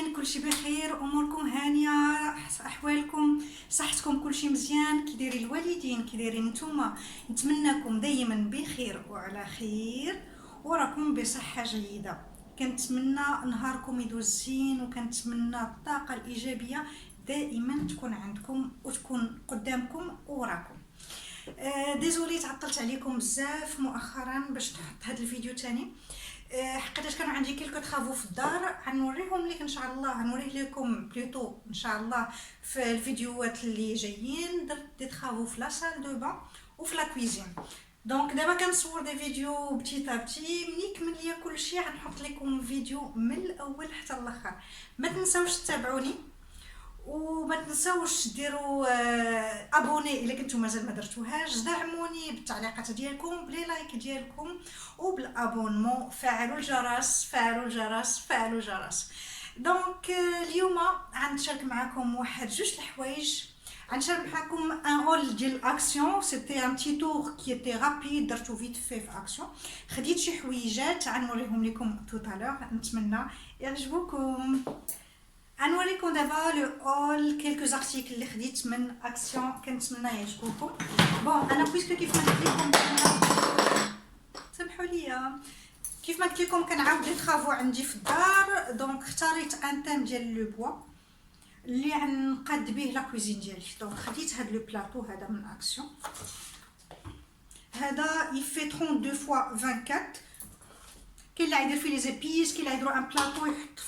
لاباسين؟ كلشي بخير؟ اموركم هانيه؟ احوالكم صحتكم كلشي مزيان؟ كي دايرين الوالدين؟ كي دايرين نتوما؟ نتمنىكم دائما بخير وعلى خير وراكم بصحه جيده. كنتمنى نهاركم يدوز زين وكنتمنى الطاقه الايجابيه دائما تكون عندكم وتكون قدامكم وراكم. ديزولي تعطلت عليكم بزاف مؤخرا باش نحط هذا الفيديو تاني. حقيقه كانوا عندي كيلكو ترافو في الدار، غنوريهم لك ان شاء الله، غنوريه لكم بلوتو ان شاء الله في الفيديوهات اللي جايين. درت دي ترافو في لا سال دو بان وفي لا كويزين. دونك دابا كنصور دي فيديو بتي بتي، ملي يكمل ليا كلشي غنحط لكم فيديو من الاول حتى الاخر. ما تنساوش تتابعوني وما تنساوش ديروا ابوني الا كنتو مازال ما درتوهاش، دعموني بالتعليقات ديالكم، بلي لايك ديالكم وبالابونمون، فعلوا الجرس فعلوا الجرس فعلوا الجرس. دونك اليوم غنشارك معكم واحد جوج الحوايج. غنشارك معكم ان رول ديال اكسيون، سيتي ان بتي تور كي ايتي رابيد، درتو فيت في اكسيون. خديت شي حويجات غنوريهم لكم توتالور، نتمنى يعجبوكم. غنوريكم دابا لو اول كيلكو ارتيكل اللي خديت من اكسيون، كنتمنى يعجبوكم. بون انا بويسكو كيف ما قلت لكم سمحوا لي، كيف ما قلت لكم كنعاود لي طرافو عندي في الدار، دونك اختاريت ان تيم ديال لو بوا اللي غنقاد به لا كويزين ديالي. دونك خديت هاد لو بلاطو هذا من اكسيون، هذا يفي 32 فوا 24. كاين اللي يدير فيه لي زيبيس، كاين اللي يديروا ان بلاطو يحط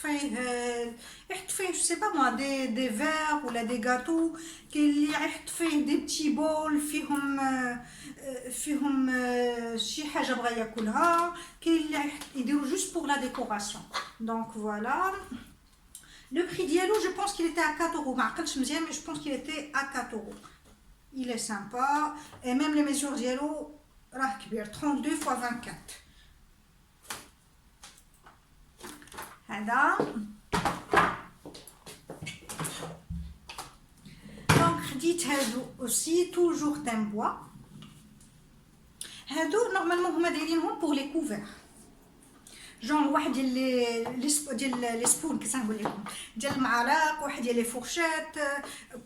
فيه جو سي با موا دي فير ولا دي غاتو، كاين اللي يحط فيه دي بتي بول فيهم شي حاجه بغا ياكلها، كاين اللي يديروا جوست بور لا ديكوراسيون. دونك فوالا لو بري ديالو جو بونس كيل ايتي ا 4 اورو، ما عقلتش مزيان مي جو بونس كيل ايتي ا 4 اورو. il est sympa et même les mesures ديالو راه كبير 32 فوا 24. هذا دونك خديت هادو اوسي توجور تيم بوا. هادو نورمالمون هما دايرينهم بور لي كوفير، جون واحد ديال لي سبون كيف نقول لكم، ديال المعالق، واحد ديال لي فورشيت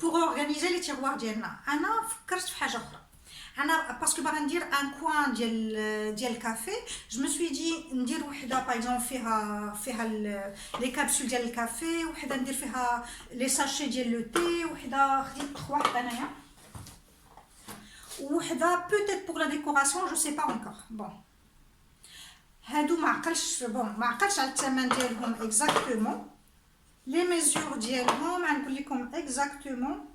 بور اورغانيزي لي تيغوار ديالنا. انا فكرت في حاجه اخرى، انا باسكو باغا ندير ان كوان ديال الكافي، جو مي سوي دي ندير وحده باغ اكزومبل فيها لي كابسول ديال الكافي، وحده ندير فيها لي ساشي ديال لو تي، وحده خديت 3 وحده انايا، وحده بوتيت بور لا ديكوراسيون جو سي با انكور. بون هادو ما عقلتش على الثمن ديالهم اكزاكتومون، لي ميزور ديالهم غنقول لكم اكزاكتومون،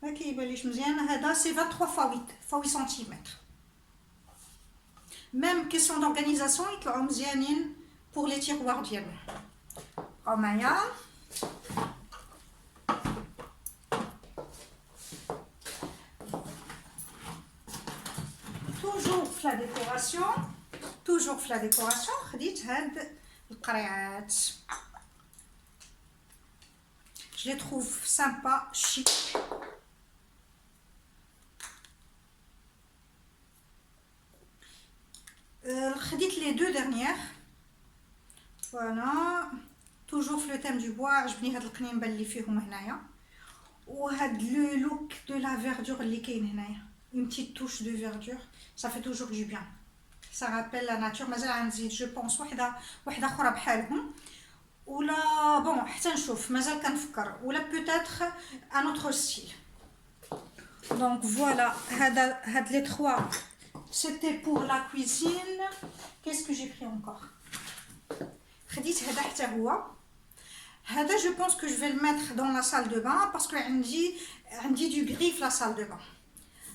ما كيبانليش مزيان. هذا سي 23 فوا 8 سنتيمتر. ميم كيسيون دورغانيزاسيون يطلعوا مزيانين بور لي تيغوار ديالنا. بقاو معايا. توجور في لا ديكوراسيون خديت هاد القريعات، je les trouve sympa, chic. خديت لي دو ديرنيير فوالا توجور في لو تيم دو بوا. عجبني هاد القنينبه اللي فيهم هنايا، وهاد لو لوك دو لا فيردور اللي كاين هنايا، اون بتيت توش دو فيردور، ça fait toujours du bien, ça rappelle la nature. مازال غنزيد جو بونس وحده اخرى بحالهم، ولا بون حتى نشوف، مازال كنفكر، ولا بوتيتر ان اوتر ستيل. دونك فوالا هاد لي 3 c'était pour la cuisine. qu'est-ce que j'ai pris encore؟ خديت هذا حتى هو، هذا je pense que je vais le mettre dans la salle de bain parce que عندي du gris في la salle de bain،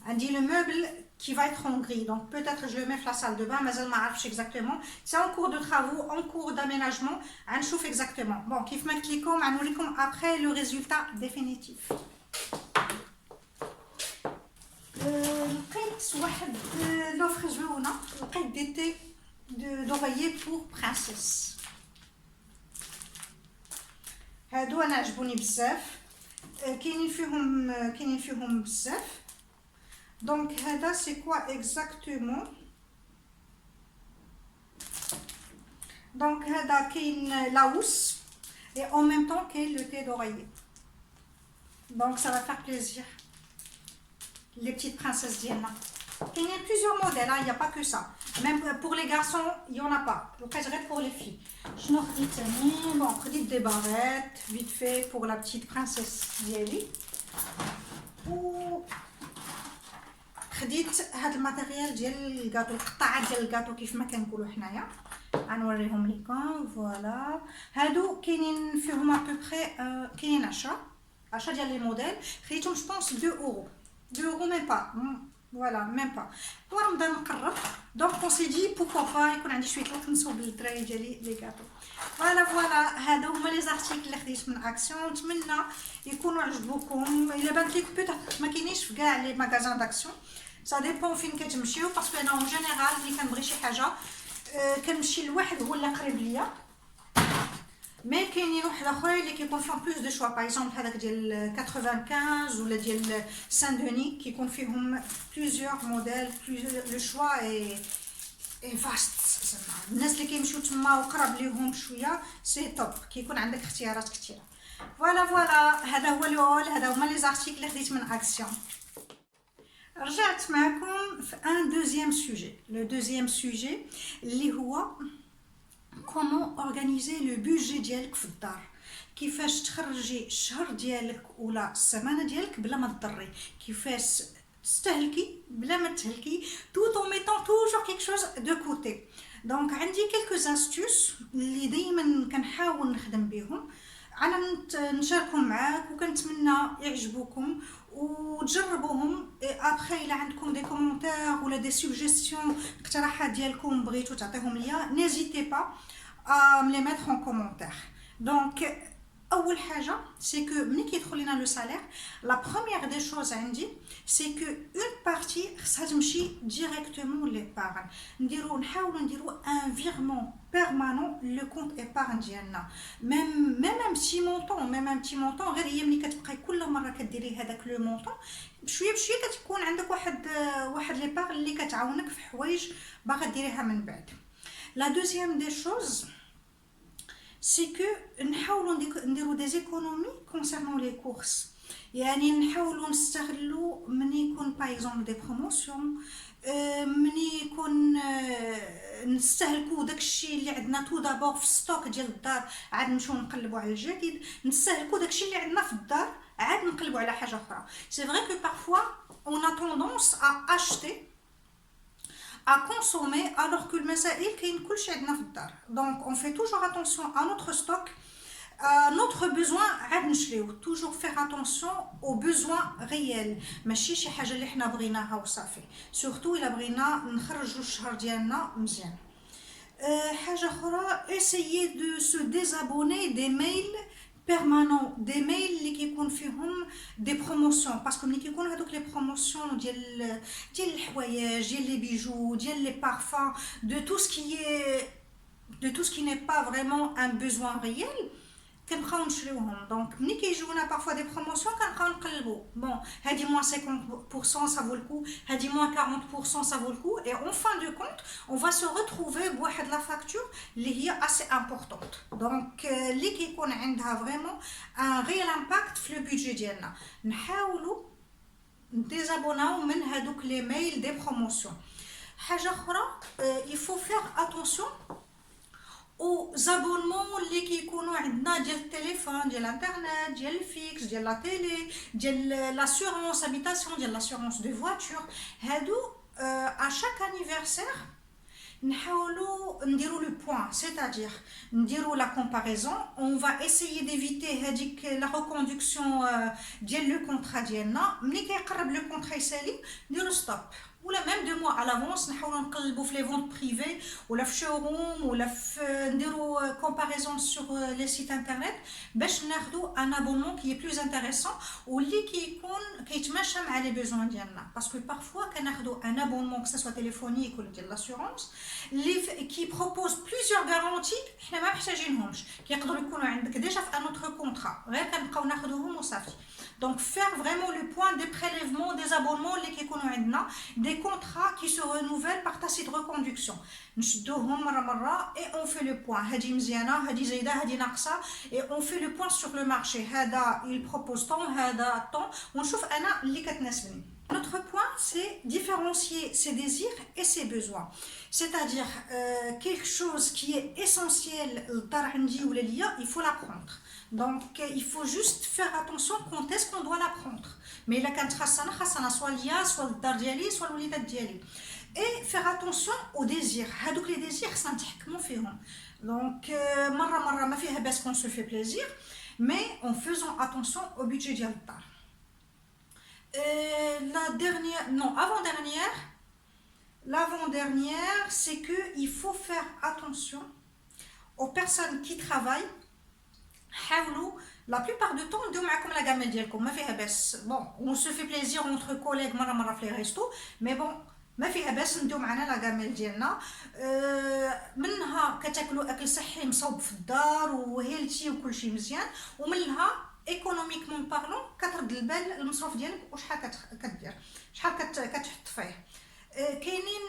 عندي le meuble qui va être en gris, donc peut-être je le mets في la salle de bain، مازال ما عرفتش exactement، c'est en cours de travaux, en cours d'aménagement، غنشوف exactement. bon كيف ما قلت لكم غنوريكم après le résultat définitif. لقيت واحد لوفر زوينه، لقيت دي تي دوغيي بور برانسيس. هادو انا عجبوني بزاف، كاينين فيهم بزاف. دونك هذا سي كوا اكزاكتومون؟ دونك هذا كاين لاوس et en même temps qu'il le thé d'oreiller. Donc ça va faire plaisir. Les petites princesses d'Yéna. Il y a plusieurs modèles, il n'y a pas que ça. Même pour les garçons, il n'y en a pas. Donc je reste pour les filles. Je n'en ai bon, pris des barrettes, vite fait pour la petite princesse d'Yéli. Ou خديت هذا الماتيريال ديال الكاطو القطعه ديال الكاطو كيف ما كنقولوا حنايا غنوريهم لكم فوالا هادو كاينين فيهم ابوبري كاينين 10 ديال لي موديل خديتهم جو بونس 2 اورو 2 اورو ميم با فوالا ميم با ورمضان مقرب دونك اون سي دي بوكو با يكون عندي شويه الوقت نصوب للدراري ديالي لي كاطو فوالا هادو هما لي زارتيكل اللي خديت من اكسيون نتمنى يكونوا عجبوكم الا بانت لك بوتيت ما كاينينش في كاع لي ماغازان داكسيون سا ديبون فين كتمشيو باسكو انا اون جينيرال ملي كنبغي شي حاجه كنمشي لواحد هو اللي قريب ليا مي كاينين واحد اخرين اللي كيكون فيهم بلوس دو شوا باغ اكزومبل هذاك ديال 95 ولا ديال سان دوني كيكون فيهم بلوزيور موديل لو شوا اي فاست زعما الناس اللي كيمشيو تما وقرب ليهم شويه سي توب كيكون عندك اختيارات كثيره فوالا هذا هو الهول هذا هما لي زارتيكل اللي خديت من اكسيون رجعت معكم في ان دوزيام سوجي لو دوزيام سوجي اللي هو كومون اورغانيزي لو بودجي ديالك في الدار كيفاش تخرجي الشهر ديالك ولا السمانه ديالك بلا ما تضري كيفاش تستهلكي بلا ما تهلكي tout en mettant toujours quelque chose de côté دونك عندي quelques astuces اللي دائما كنحاول نخدم بهم انا نشاركهم معاك وكنتمنى يعجبوكم وتجربوهم ابخي الا عندكم دي كومونتير ولا دي سوجيستيون اقتراحات ديالكم بغيتو تعطيهم ليا نيزيتي با ا ملي ميتر ان كومونتير دونك اول حاجه سي كو ملي كيدخل لينا لو سالير لا بروميير دي شوز عندي سي كو اون بارتي خصها تمشي ديريكتومون ليبارن نحاولوا نديروا ان فيرمون بيرمانون لو كونت ايبارن ديالنا ميم ان بتي مونطون غير هي ملي كتبقاي كل مره كديري هذاك لو مونطون بشويه كتكون عندك واحد ليبارن اللي كتعاونك في حوايج باغا ديريها من بعد لا دوزيام دي شوز c'est que نحاولوا نديروا des économies concernant les courses يعني نحاولوا نستغلوا من يكون باغ اكزومبل دي بروموسيون من يكون نستهلكوا داكشي اللي عندنا تو دابور في ستوك ديال الدار عاد نمشيو نقلبوا على الجديد نستهلكوا داكشي اللي عندنا في الدار عاد نقلبوا على حاجه اخرى c'est vrai que parfois on a tendance à acheter à consommer alors que المسائل كاين كلشي عندنا في الدار donc on fait toujours attention à notre stock notre besoin عاد نشريو toujours faire attention aux besoins réels ماشي شي حاجه اللي حنا بغيناها وصافي surtout الا بغينا نخرجوا الشهر ديالنا مزيان حاجه اخرى essayer de se désabonner des mails permanent des mails اللي كيكون فيهم دي بروموسيون باسكو ملي كيكون هذوك لي بروموسيون ديال الحوايج ديال لي بيجو ديال لي بارفان de tout ce qui n'est pas vraiment un besoin réel كنبقاو نشريوهم دونك ملي كيجيونا بارفوا دي بروموسيون كنبقاو نقلبوا بون هادي موان 50% ça vaut le coup هادي موان 40% ça vaut le coup et en fin de compte on va se retrouver بواحد لا فاكتور اللي هي assez importante دونك اللي كيكون عندها فريمون ان ريال امباكت في لو بودجي ديالنا نحاولوا نديزابوناو من هادوك لي ميل دي بروموسيون حاجه اخرى il faut faire attention aux abonnements اللي كيكونوا عندنا ديال التليفون ديال الانترنت ديال الفيكس ديال لا تيلي ديال لاسيورونس هابيتاسيون ديال لاسيورونس دو فواتور هادو ا شاك انيفرسير نحاولوا نديروا لو بوين سيتادير نديروا لا كومباريزون اون فا اسيي ديفيتي هذيك لا ريكوندكسيون ديال لو كونطرا ديالنا ملي كيقرب لو كونطرا يسالي نديروا ستوب ولا ميم دو موا على لافونس نحاولوا نقلبوا في لي فونت بريفي ولا في شوروم ولا في نديروا كومباريزون سور لي سيت انترنت باش ناخذوا ان ابونمون كي بلوز انتريسون واللي كيكون كيتماشى مع لي بيزوان ديالنا باسكو بارفوا كناخذوا ان ابونمون كسا سوا تليفونيك ولا ديال لاسيورونس اللي كي بروبوز بليزيور غارونتي حنا ما محتاجينهمش كيقدروا يكونوا عندك ديجا في ان اوتر كونطرا غير كنبقاو ناخذوهم وصافي دونك فير فريمون لو بوين دي بريليفمون دي ابونمون اللي كيكونوا عندنا دي des contrats qui se renouvellent par tacite reconduction. نشدوهم مرة et on fait le point. هذه مزيانة هذه زايدة هذه ناقصة et on fait le point sur le marché. هذا il propose tant هذا tant ونشوف أنا اللي كتناسبني. Notre point, c'est différencier ses désirs et ses besoins. C'est-à-dire, quelque chose qui est essentiel, il faut l'apprendre. Donc, il faut juste faire attention quand est-ce qu'on doit l'apprendre. Mais il y a soit l'IA, soit le dar diali, soit le walidat diali. Et faire attention aux désirs. Donc, les désirs, ça donc, marra ma fiha baisse qu'on se fait plaisir, mais en faisant attention au budget dialtar. L'avant-dernière, c'est qu'il faut faire attention aux personnes qui travaillent. La plupart du temps, on dit comme la gamme ديالكم ما فيها بس. Bon, on se fait plaisir entre collègues مرة في les restos, mais bon, ما فيها بس نديو معنا لا غاميل ديالنا. منها كتاكلوا اكل صحي مصوب في الدار وهيلتي وكلشي مزيان، ومنها ايكونوميكمون بارلون كترد البال المصروف ديالك وشحال كدير شحال كتحط فيه. كاينين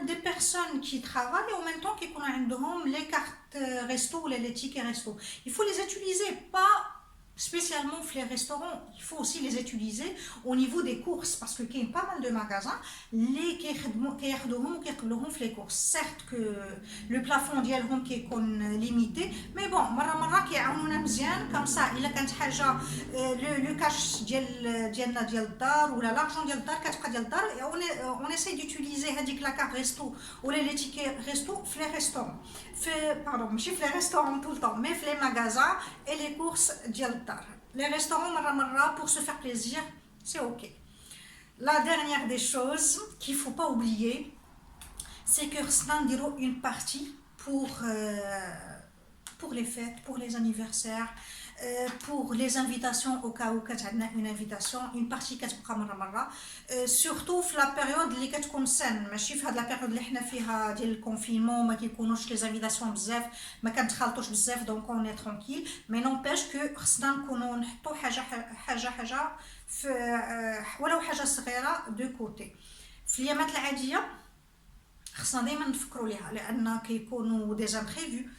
دي بيرسون كي travaillent en même temps كيكونوا عندهم لي كارت ريستو ولا لي تيكي ريستو. Il faut les utiliser pas spécialement les restaurants, il faut aussi les utiliser au niveau des courses parce que il y a pas mal de magasins les qui ياخذوهم في les courses. Certes que le plafond ديالهم كيكون limité, mais bon مرة كيعاونونا مزيان comme ça الا كانت حاجه لو كاش ديالنا ديال الدار ولا لارجون ديال الدار كتبقى ديال الدار. on essaie d'utiliser هذيك لا كارت ريستو ولا لي تيكي ريستو في les restaurants ماشي في les restaurants tout le temps mais في les magasins et les courses ديال الدار. Les restaurants marra pour se faire plaisir, c'est ok. La dernière des choses qu'il ne faut pas oublier, c'est que nous avons une partie pour les fêtes, pour les anniversaires, pour les invitations au cas où nous avons une invitation, une partie qui est surtout dans la période اللي كتكون سن ماشي في هذه la période اللي حنا فيها ديال الكونفينمون ما كيكونوش les invitations بزاف ما كنتخلطوش بزاف donc on est tranquille mais n'empêche que خصنا نكونوا نحطوا حاجه في ولو حاجه صغيره دو كوتي. في الايامات العاديه خصنا دائما نفكروا ليها لان كيكونوا دي امبريفو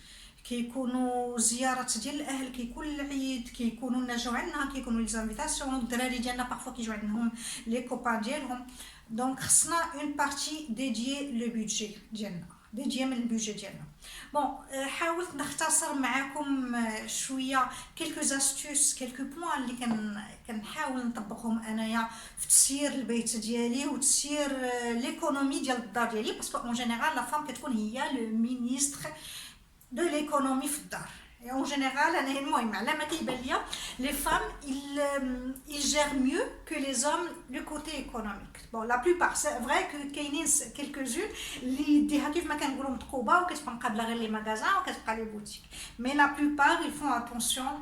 كيكونوا زيارات ديال الاهل كيكون العيد كيكونوا الناس جاو عندنا كيكونوا لي زانفيتاسيون الدراري ديالنا بارفو كيجيو عندهم لي كوبان ديالهم دونك خصنا اون بارتي ديديي لو بودجي ديالنا ديديي من البودجي ديالنا. بون حاولت نختصر معكم شويه كلكو استوس كلكو بوين اللي كنحاول نطبقهم انايا في تسيير البيت ديالي وتسيير ليكونومي ديال الدار ديالي باسكو اون جينيرال لا فام كتكون هي لو مينيستر de l'économie في الدار. Et en général, les femmes, ils gèrent mieux que les hommes le côté économique. Bon, la plupart, c'est vrai que كاينين quelques-unes اللي يديها كيف ما كنقولوا متقوبه وكتبقى مقابله غير لي ماغازان وكتبقى لي بوتيك. Mais la plupart, ils font attention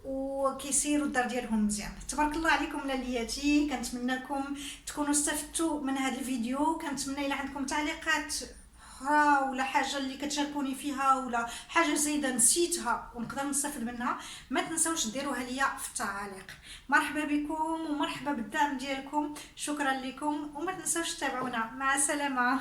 وكيسيروا الدار ديالهم مزيان. تبارك الله عليكم لالياتي، كنتمنىكم تكونوا استفدتوا من هذا الفيديو. كنتمنى الى عندكم تعليقات ولا حاجه اللي كتشاركوني فيها ولا حاجه زايده نسيتها ونقدر نستفد منها ما تنساوش ديروها ليا في التعاليق. مرحبا بكم ومرحبا بالدعم ديالكم، شكرا لكم وما تنساوش تتابعونا. مع السلامه.